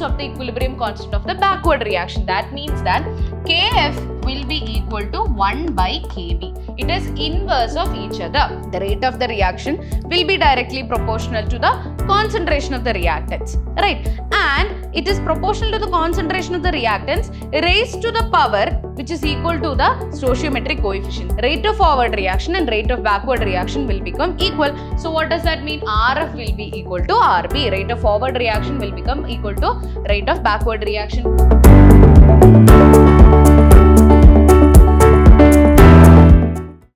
of the equilibrium constant of the backward reaction. That means that Kf will be equal to 1 by Kb. It is inverse of each other. The rate of the reaction will be directly proportional to the concentration of the reactants, right? And it is proportional to the concentration of the reactants raised to the power which is equal to the stoichiometric coefficient. Rate of forward reaction and rate of backward reaction will become equal. So what does that mean? Rf will be equal to Rb. Rate of forward reaction will become equal to rate of backward reaction.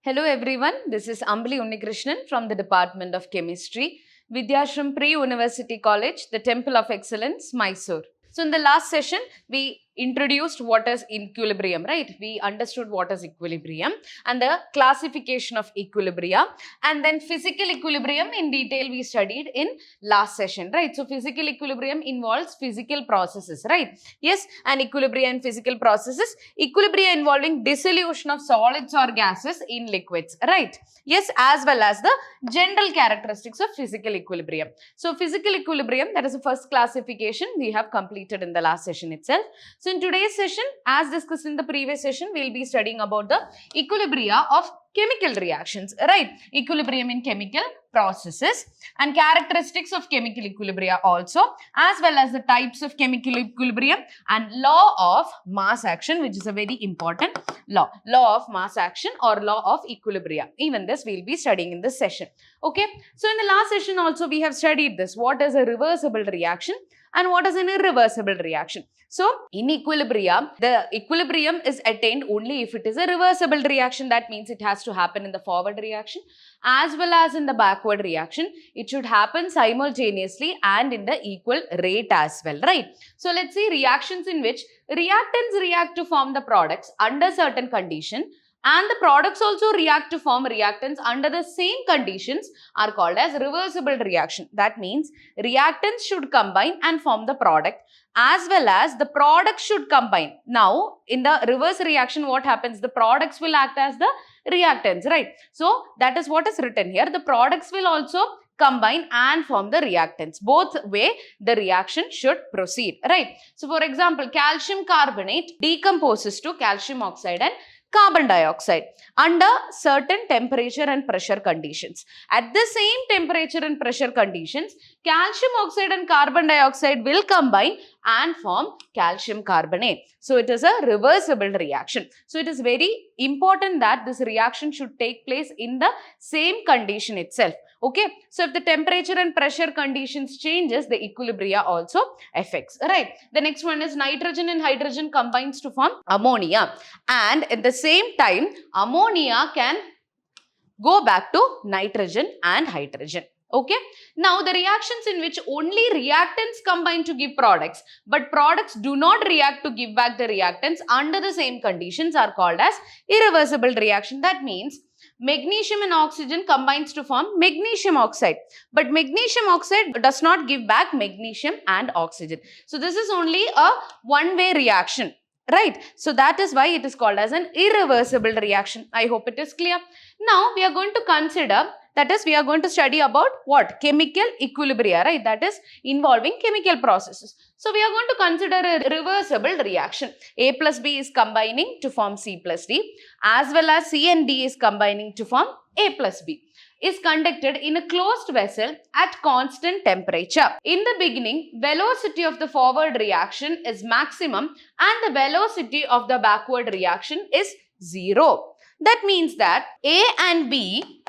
Hello everyone, this is Ambali Unnikrishnan from the Department of Chemistry, Vidhyaashram Pre-University College, the Temple of Excellence, Mysore. So in the last session, we introduced what is equilibrium, right? We understood what is equilibrium and the classification of equilibria, and then physical equilibrium in detail we studied in last session, right? So physical equilibrium involves physical processes, right? Yes, and equilibria in physical processes, equilibria involving dissolution of solids or gases in liquids, right? Yes, as well as the general characteristics of physical equilibrium. So physical equilibrium, that is the first classification we have completed in the last session itself. So in today's session, as discussed in the previous session, we will be studying about the equilibria of chemical reactions, right? Equilibrium in chemical processes and characteristics of chemical equilibria also, as well as the types of chemical equilibrium and law of mass action, which is a very important law. Law of mass action or law of equilibria. Even this we will be studying in this session. Okay. So in the last session also we have studied this. What is a reversible reaction and what is an irreversible reaction? So, in equilibria, the equilibrium is attained only if it is a reversible reaction. That means it has to happen in the forward reaction as well as in the backward reaction. It should happen simultaneously and in the equal rate as well, right? So, let's see reactions in which reactants react to form the products under certain condition, and the products also react to form reactants under the same conditions are called as reversible reaction. That means reactants should combine and form the product as well as the products should combine. Now, in the reverse reaction, what happens? The products will act as the reactants, right? So, that is what is written here. The products will also combine and form the reactants. Both way the reaction should proceed, right? So, for example, calcium carbonate decomposes to calcium oxide and carbon dioxide under certain temperature and pressure conditions. At the same temperature and pressure conditions, calcium oxide and carbon dioxide will combine and form calcium carbonate. So, it is a reversible reaction. So, it is very important that this reaction should take place in the same condition itself. Okay. So, if the temperature and pressure conditions changes, the equilibria also affects, right? The next one is nitrogen and hydrogen combines to form ammonia, and at the same time, ammonia can go back to nitrogen and hydrogen. Okay. Now, the reactions in which only reactants combine to give products, but products do not react to give back the reactants under the same conditions are called as irreversible reaction. That means magnesium and oxygen combines to form magnesium oxide, but magnesium oxide does not give back magnesium and oxygen. So, this is only a one-way reaction, right? So, that is why it is called as an irreversible reaction. I hope it is clear. Now, we are going to consider, that is, we are going to study about what? Chemical equilibria, right? That is involving chemical processes. So, we are going to consider a reversible reaction. A plus B is combining to form C plus D, as well as C and D is combining to form A plus B. Is conducted in a closed vessel at constant temperature. In the beginning, velocity of the forward reaction is maximum and the velocity of the backward reaction is 0. That means that A and B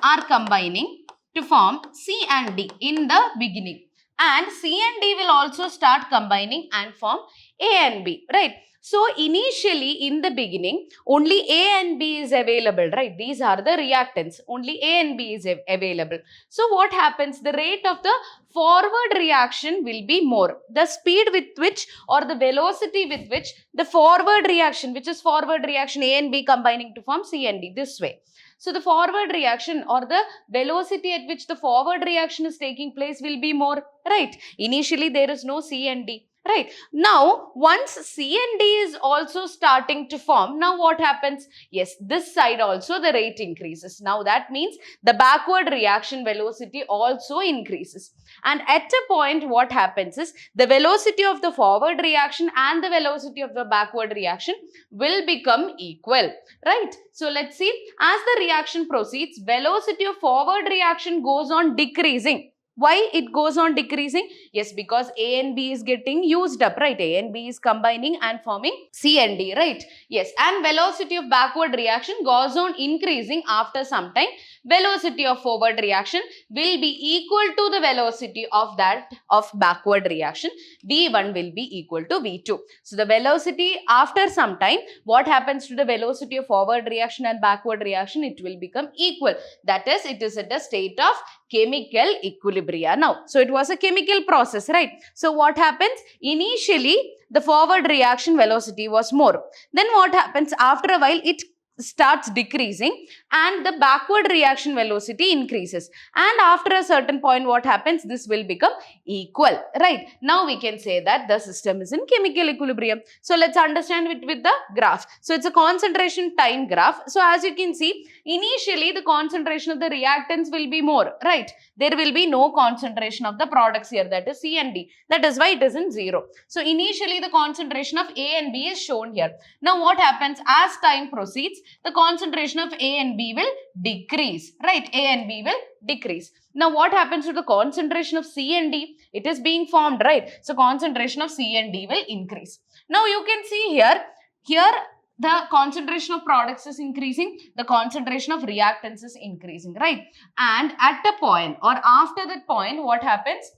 are combining to form C and D in the beginning, and C and D will also start combining and form A and B, right? So, initially in the beginning, only A and B is available, right? These are the reactants. Only A and B is available. So, what happens? The rate of the forward reaction will be more. The speed with which or the velocity with which the forward reaction, which is forward reaction A and B combining to form C and D, this way. So, the forward reaction or the velocity at which the forward reaction is taking place will be more, right? Initially, there is no C and D. right? Now, once C and D is also starting to form, now what happens? Yes, this side also the rate increases. Now that means the backward reaction velocity also increases. And at a point, what happens is the velocity of the forward reaction and the velocity of the backward reaction will become equal, right? So let's see, as the reaction proceeds, velocity of forward reaction goes on decreasing. Why it goes on decreasing? Yes, because A and B is getting used up, right? A and B is combining and forming C and D, right? Yes, and velocity of backward reaction goes on increasing after some time. Velocity of forward reaction will be equal to the velocity of that of backward reaction. V1 will be equal to V2. So the velocity after some time, what happens to the velocity of forward reaction and backward reaction? It will become equal. That is, it is at a state of chemical equilibria now. So it was a chemical process, right? So what happens? Initially, the forward reaction velocity was more. Then what happens? After a while, it starts decreasing and the backward reaction velocity increases, and after a certain point, what happens? This will become equal, right? Now we can say that the system is in chemical equilibrium. So let's understand it with the graph. So it's a concentration time graph. So as you can see, initially the concentration of the reactants will be more, right? There will be no concentration of the products here, that is C and D. That is why it is in 0. So initially the concentration of A and B is shown here. Now what happens? As time proceeds, the concentration of A and B will decrease, right? A and B will decrease. Now what happens to the concentration of C and D? It is being formed, right? So concentration of C and D will increase. Now you can see here the concentration of products is increasing, the concentration of reactants is increasing, right? And at a point or after that point, what happens?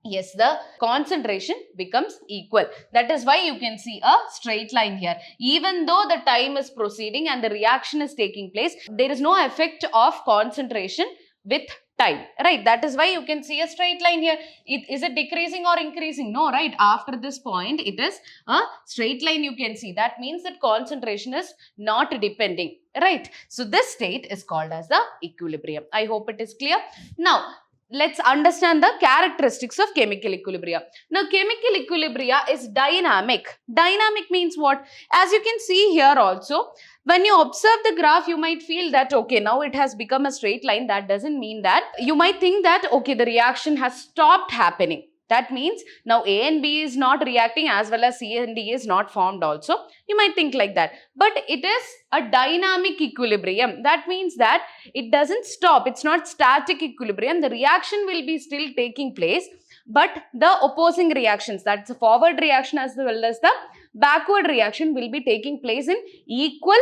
Yes, the concentration becomes equal. That is why you can see a straight line here. Even though the time is proceeding and the reaction is taking place, there is no effect of concentration with time, right? That is why you can see a straight line here. Is it decreasing or increasing? No, right? After this point, it is a straight line you can see. That means that concentration is not depending, right? So this state is called as the equilibrium. I hope it is clear. Now, let's understand the characteristics of chemical equilibria. Now, chemical equilibria is dynamic. Dynamic means what? As you can see here also, when you observe the graph, you might feel that, okay, now it has become a straight line. That doesn't mean that. You might think that, okay, the reaction has stopped happening. That means now A and B is not reacting as well as C and D is not formed also. You might think like that. But it is a dynamic equilibrium. That means that it doesn't stop. It's not static equilibrium. The reaction will be still taking place. But the opposing reactions, that's the forward reaction as well as the backward reaction, will be taking place in equal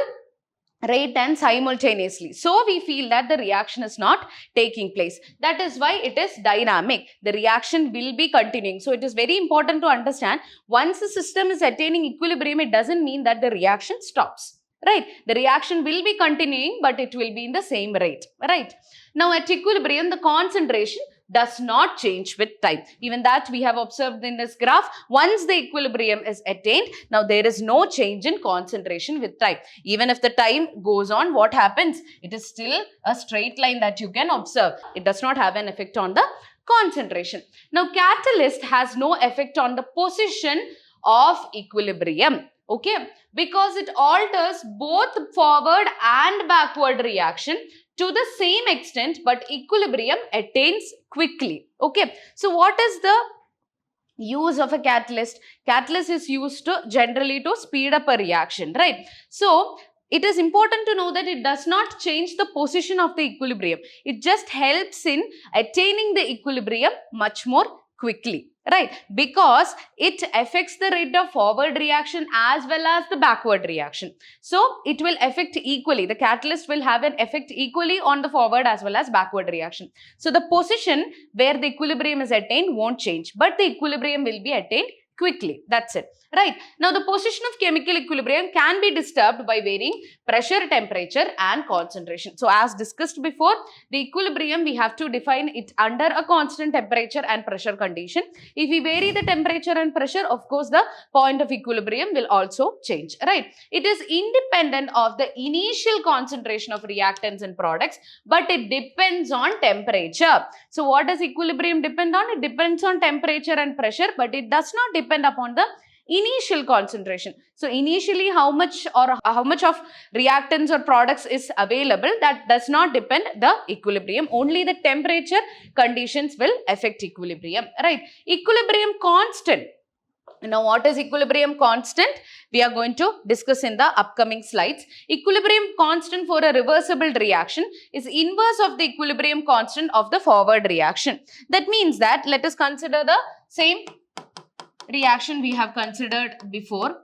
rate and simultaneously. So we feel that the reaction is not taking place. That is why it is dynamic. The reaction will be continuing. So it is very important to understand, once the system is attaining equilibrium, it doesn't mean that the reaction stops, right? The reaction will be continuing, but it will be in the same rate, right? Now at equilibrium, the concentration does not change with time. Even that we have observed in this graph. Once the equilibrium is attained, now there is no change in concentration with time. Even if the time goes on, what happens? It is still a straight line that you can observe. It does not have an effect on the concentration. Now, catalyst has no effect on the position of equilibrium. Okay, because it alters both forward and backward reaction to the same extent, but equilibrium attains quickly. Okay, so what is the use of a catalyst? Catalyst is used to generally to speed up a reaction, right? So it is important to know that it does not change the position of the equilibrium. It just helps in attaining the equilibrium much more quickly, right? Because it affects the rate of forward reaction as well as the backward reaction. So it will affect equally. The catalyst will have an effect equally on the forward as well as backward reaction. So the position where the equilibrium is attained won't change, but the equilibrium will be attained quickly. That's it, right? Now the position of chemical equilibrium can be disturbed by varying pressure, temperature and concentration. So as discussed before, the equilibrium we have to define it under a constant temperature and pressure condition. If we vary the temperature and pressure, of course the point of equilibrium will also change, right? It is independent of the initial concentration of reactants and products, but it depends on temperature. So what does equilibrium depend on? It depends on temperature and pressure, but it does not depend upon the initial concentration. So initially how much of reactants or products is available, that does not depend the equilibrium. Only the temperature conditions will affect equilibrium, right? Equilibrium constant. Now, what is equilibrium constant? We are going to discuss in the upcoming slides. Equilibrium constant for a reversible reaction is inverse of the equilibrium constant of the forward reaction. That means that, let us consider the same reaction we have considered before.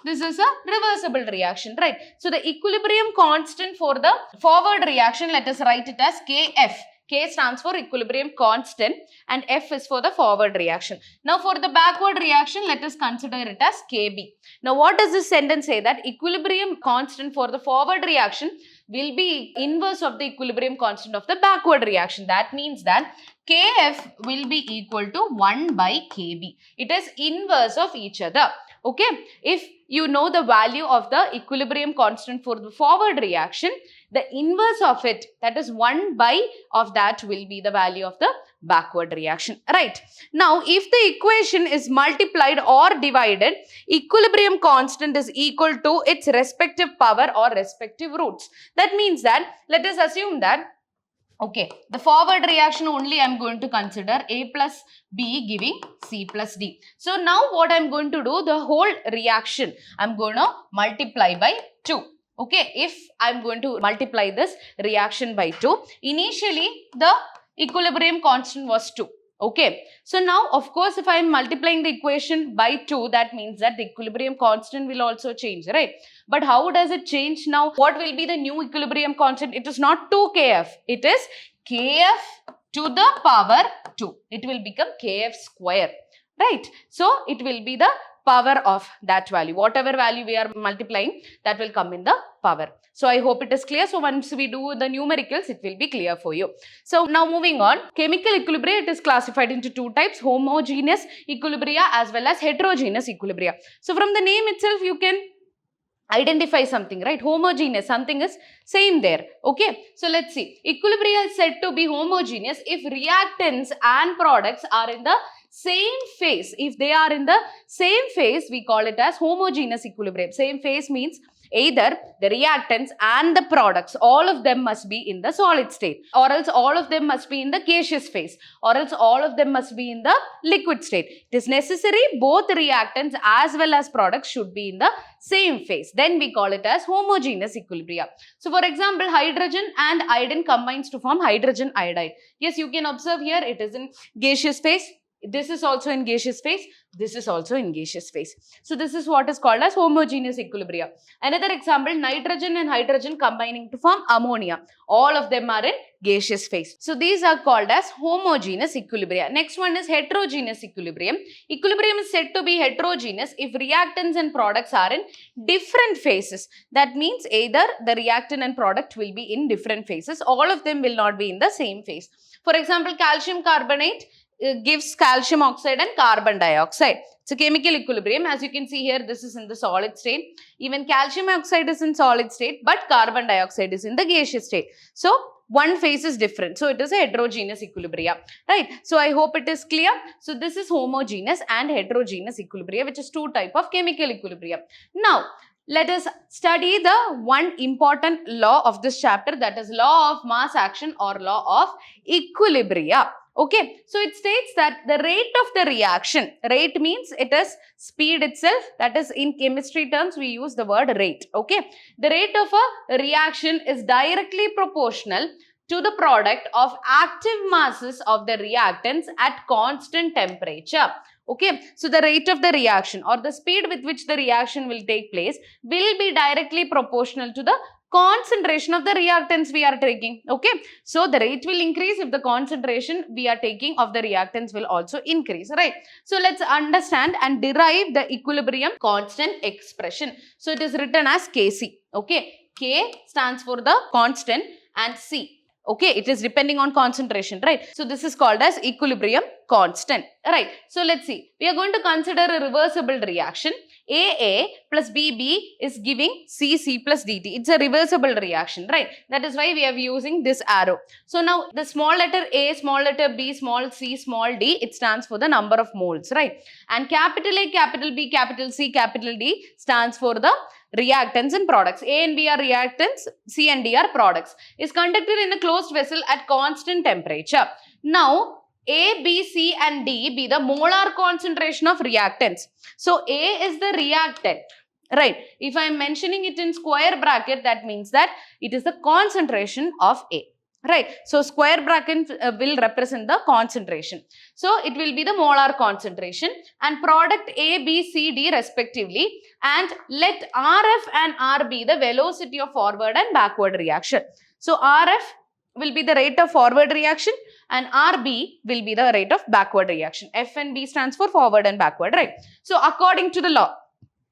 This is a reversible reaction, right? So, the equilibrium constant for the forward reaction, let us write it as Kf. K stands for equilibrium constant and F is for the forward reaction. Now, for the backward reaction, let us consider it as Kb. Now, what does this sentence say? That equilibrium constant for the forward reaction will be inverse of the equilibrium constant of the backward reaction. That means that Kf will be equal to 1 by Kb. It is inverse of each other. Okay, if you know the value of the equilibrium constant for the forward reaction, the inverse of it, that is 1 by of that, will be the value of the backward reaction, right? Now, if the equation is multiplied or divided, equilibrium constant is equal to its respective power or respective roots. That means that, let us assume that, okay, the forward reaction only I am going to consider A plus B giving C plus D. So, now what I am going to do, the whole reaction I am going to multiply by 2. Okay, if I am going to multiply this reaction by 2, initially the equilibrium constant was 2. Okay, so now of course if I am multiplying the equation by 2, that means that the equilibrium constant will also change, right? But how does it change now? What will be the new equilibrium constant? It is not 2kf, it is kf to the power 2. It will become kf square, right? So it will be the power of that value. Whatever value we are multiplying, that will come in the power. So I hope it is clear. So once we do the numericals, it will be clear for you. So now moving on, chemical equilibria, it is classified into two types, homogeneous equilibria as well as heterogeneous equilibria. So from the name itself, you can identify something, right? Homogeneous, something is same there. Okay, so let's see. Equilibria is said to be homogeneous if reactants and products are in the same phase. If they are in the same phase, we call it as homogeneous equilibrium. Same phase means either the reactants and the products, all of them must be in the solid state, or else all of them must be in the gaseous phase, or else all of them must be in the liquid state. It is necessary both reactants as well as products should be in the same phase. Then we call it as homogeneous equilibria. So for example, hydrogen and iodine combines to form hydrogen iodide. Yes, you can observe here it is in gaseous phase. This is also in gaseous phase. This is also in gaseous phase. So this is what is called as homogeneous equilibria. Another example, nitrogen and hydrogen combining to form ammonia. All of them are in gaseous phase. So these are called as homogeneous equilibria. Next one is heterogeneous equilibrium. Equilibrium is said to be heterogeneous if reactants and products are in different phases. That means either the reactant and product will be in different phases. All of them will not be in the same phase. For example, calcium carbonate gives calcium oxide and carbon dioxide. It's a chemical equilibrium. As you can see here, this is in the solid state. Even calcium oxide is in solid state, but carbon dioxide is in the gaseous state. So one phase is different. So it is a heterogeneous equilibria, right? So I hope it is clear. So this is homogeneous and heterogeneous equilibria, which is two type of chemical equilibrium. Now, let us study the one important law of this chapter, that is law of mass action or law of equilibria. Okay, so it states that the rate of the reaction, rate means it is speed itself, that is in chemistry terms we use the word rate. Okay, the rate of a reaction is directly proportional to the product of active masses of the reactants at constant temperature. Okay, so the rate of the reaction or the speed with which the reaction will take place will be directly proportional to the concentration of the reactants we are taking. Okay, so the rate will increase if the concentration we are taking of the reactants will also increase, right? So let's understand and derive the equilibrium constant expression. So it is written as Kc. Okay, K stands for the constant and C. Okay, it is depending on concentration, right? So this is called as equilibrium constant, right? So let's see. We are going to consider a reversible reaction. AA plus BB is giving CC plus DT. It's a reversible reaction, right? That is why we are using this arrow. So now the small letter A, small letter B, small c, small d, it stands for the number of moles, right? And capital A, capital B, capital C, capital D stands for the reactants and products. A and B are reactants, C and D are products. Is conducted in a closed vessel at constant temperature. Now, A, B, C and D be the molar concentration of reactants. So, A is the reactant, right? If I am mentioning it in square bracket, that means that it is the concentration of A. Right. So, square bracket will represent the concentration. So, it will be the molar concentration and product A, B, C, D respectively, and let RF and R be the velocity of forward and backward reaction. So, RF will be the rate of forward reaction and RB will be the rate of backward reaction. F and B stands for forward and backward, right? So, according to the law,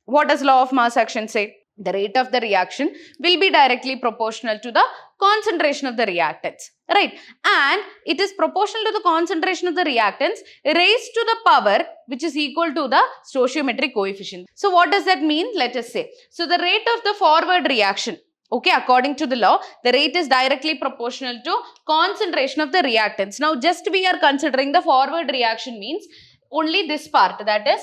what does law of mass action say? The rate of the reaction will be directly proportional to the concentration of the reactants, right? And it is proportional to the concentration of the reactants raised to the power which is equal to the stoichiometric coefficient. So, what does that mean? Let us say. So, the rate of the forward reaction, okay, according to the law, the rate is directly proportional to concentration of the reactants. Now, just we are considering the forward reaction means only this part, that is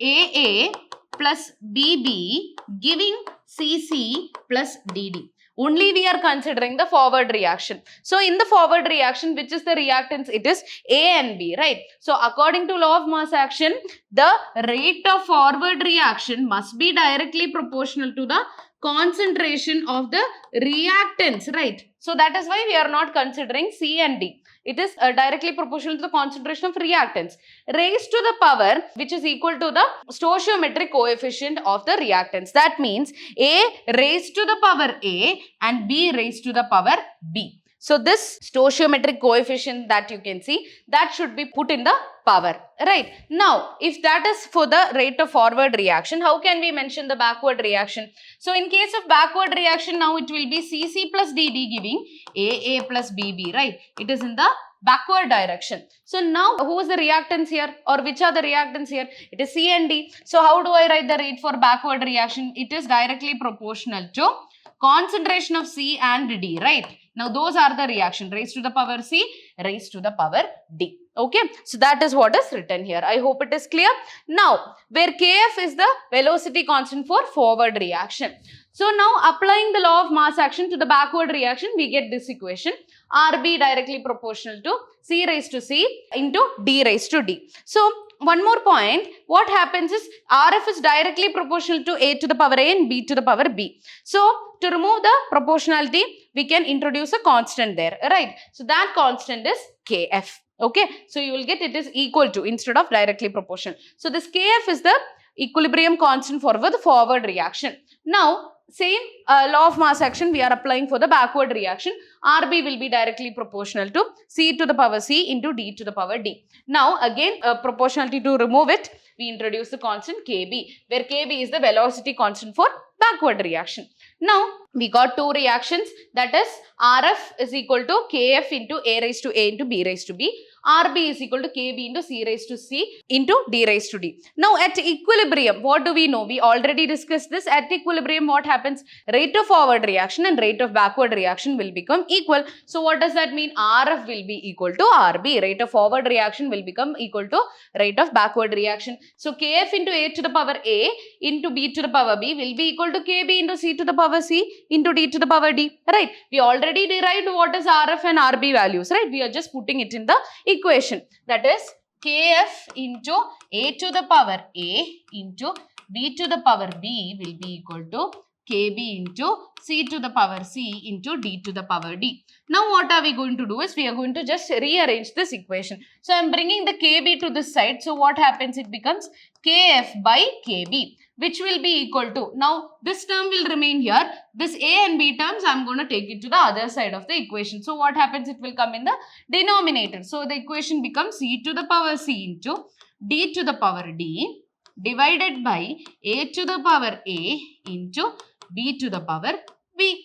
AA plus BB giving CC plus DD. Only we are considering the forward reaction. So, in the forward reaction, which is the reactants, it is A and B, right? So, according to law of mass action, the rate of forward reaction must be directly proportional to the concentration of the reactants, right? So, that is why we are not considering C and D. It is directly proportional to the concentration of reactants raised to the power which is equal to the stoichiometric coefficient of the reactants. That means A raised to the power A and B raised to the power B. So, this stoichiometric coefficient that you can see, that should be put in the power, right? Now, if that is for the rate of forward reaction, how can we mention the backward reaction? So, in case of backward reaction, now it will be CC plus DD giving AA plus BB, right? It is in the backward direction. So, now who is the reactants here or which are the reactants here? It is C and D. So, how do I write the rate for backward reaction? It is directly proportional to concentration of C and D, right? Now, those are the reaction raised to the power C, raised to the power D. Okay, so that is what is written here. I hope it is clear. Now, where Kf is the velocity constant for forward reaction. So, now applying the law of mass action to the backward reaction, we get this equation. Rb directly proportional to C raised to C into D raised to D. So, one more point, what happens is RF is directly proportional to A to the power A and B to the power B. So, to remove the proportionality, we can introduce a constant there, right? So, that constant is Kf. Okay, so you will get it is equal to instead of directly proportional. So, this Kf is the equilibrium constant for the forward reaction. Now, same law of mass action we are applying for the backward reaction. Rb will be directly proportional to C to the power C into D to the power D. Now, again proportionality to remove it, we introduce the constant Kb, where Kb is the velocity constant for backward reaction. Now, we got two reactions, that is Rf is equal to Kf into A raised to A into B raised to B. Rb is equal to Kb into C raised to C into D raised to D. Now, at equilibrium, what do we know? We already discussed this. At equilibrium, what happens? Rate of forward reaction and rate of backward reaction will become equal. So, what does that mean? Rf will be equal to Rb. Rate of forward reaction will become equal to rate of backward reaction. So, Kf into A to the power A into B to the power B will be equal to Kb into C to the power C into D to the power D. Right? We already derived what is Rf and Rb values. Right? We are just putting it in the equation, that is Kf into A to the power A into B to the power B will be equal to Kb into C to the power C into D to the power D. Now, what are we going to do is we are going to just rearrange this equation. So, I am bringing the Kb to this side. So, what happens? It becomes Kf by Kb, which will be equal to, now this term will remain here, this A and B terms I am going to take it to the other side of the equation. So, what happens? It will come in the denominator. So, the equation becomes C to the power C into D to the power D divided by A to the power A into B to the power B.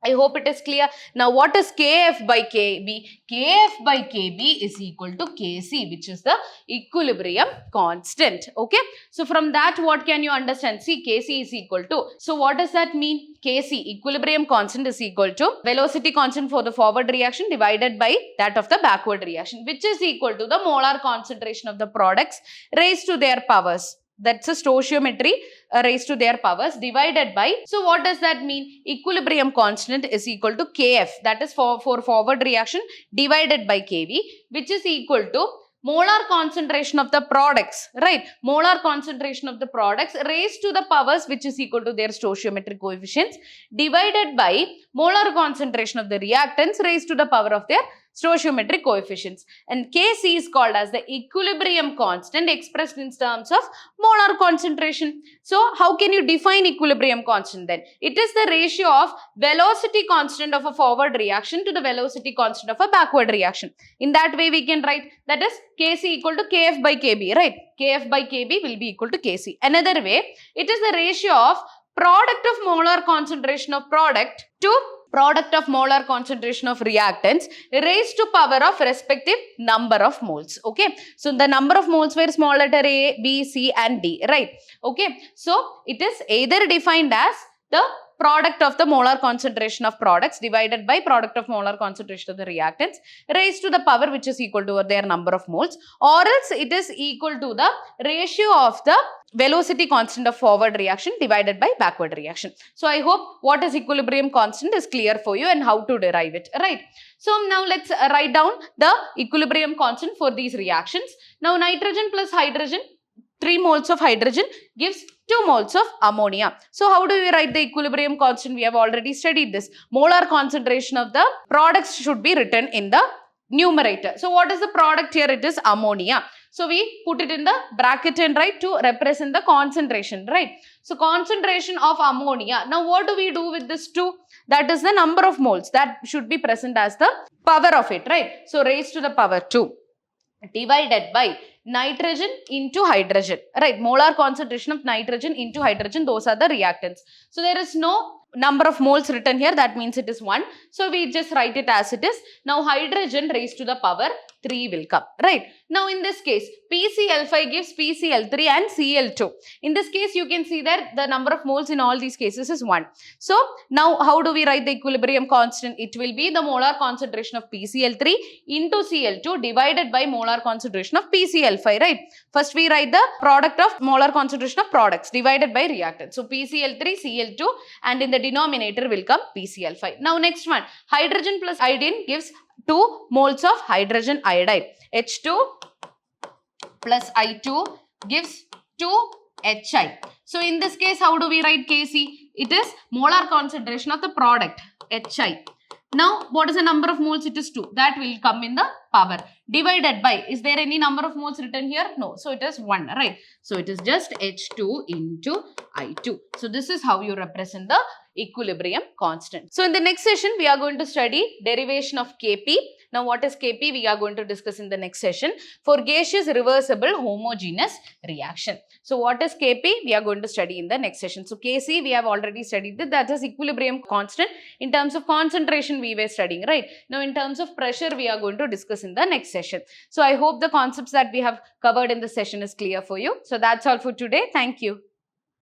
I hope it is clear. Now, what is Kf by Kb? Kf by Kb is equal to Kc, which is the equilibrium constant. Okay. So, from that, what can you understand? See, Kc is equal to. So, what does that mean? Kc, equilibrium constant, is equal to velocity constant for the forward reaction divided by that of the backward reaction, which is equal to the molar concentration of the products raised to their powers. That's a stoichiometry raised to their powers divided by. So what does that mean? Equilibrium constant is equal to Kf, that is for forward reaction, divided by Kv, which is equal to molar concentration of the products, right? Molar concentration of the products raised to the powers, which is equal to their stoichiometric coefficients, divided by molar concentration of the reactants raised to the power of their stoichiometric coefficients. And Kc is called as the equilibrium constant expressed in terms of molar concentration. So, how can you define equilibrium constant then? It is the ratio of velocity constant of a forward reaction to the velocity constant of a backward reaction. In that way, we can write that is Kc equal to Kf by Kb, right? Kf by Kb will be equal to Kc. Another way, it is the ratio of product of molar concentration of product to product of molar concentration of reactants raised to power of respective number of moles. Okay. So, the number of moles were small letter A, B, C and D, right? Okay. So, it is either defined as the product of the molar concentration of products divided by product of molar concentration of the reactants raised to the power which is equal to their number of moles, or else it is equal to the ratio of the velocity constant of forward reaction divided by backward reaction. So, I hope what is equilibrium constant is clear for you and how to derive it, right? So, now let's write down the equilibrium constant for these reactions. Now, nitrogen plus hydrogen, 3 moles of hydrogen gives 2 moles of ammonia. So, how do we write the equilibrium constant? We have already studied this. Molar concentration of the products should be written in the numerator. So, what is the product here? It is ammonia. So, we put it in the bracket and write to represent the concentration, right? So, concentration of ammonia. Now, what do we do with this 2? That is the number of moles that should be present as the power of it, right? So, raised to the power 2 divided by nitrogen into hydrogen, right? Molar concentration of nitrogen into hydrogen, those are the reactants. So, there is no number of moles written here, that means it is 1. So, we just write it as it is. Now, hydrogen raised to the power 3 will come, right? Now, in this case, PCl5 gives PCl3 and Cl2. In this case, you can see that the number of moles in all these cases is 1. So, now how do we write the equilibrium constant? It will be the molar concentration of PCl3 into Cl2 divided by molar concentration of PCl5, right? First, we write the product of molar concentration of products divided by reactants. So, PCl3, Cl2 and in the denominator will come PCl5. Now, next one, hydrogen plus iodine gives 2 moles of hydrogen iodide. H2 plus I2 gives 2 HI. So, in this case, how do we write Kc? It is molar concentration of the product, HI. Now, what is the number of moles? It is 2. That will come in the power. Divided by, is there any number of moles written here? No. So, it is 1, right? So, it is just H2 into I2. So, this is how you represent the equilibrium constant. So, in the next session, we are going to study derivation of Kp. Now, what is Kp? We are going to discuss in the next session for gaseous reversible homogeneous reaction. So, what is Kp? We are going to study in the next session. So, Kc, we have already studied that is equilibrium constant. In terms of concentration, we were studying, right? Now, in terms of pressure, we are going to discuss in the next session. So, I hope the concepts that we have covered in the session is clear for you. So, that's all for today. Thank you.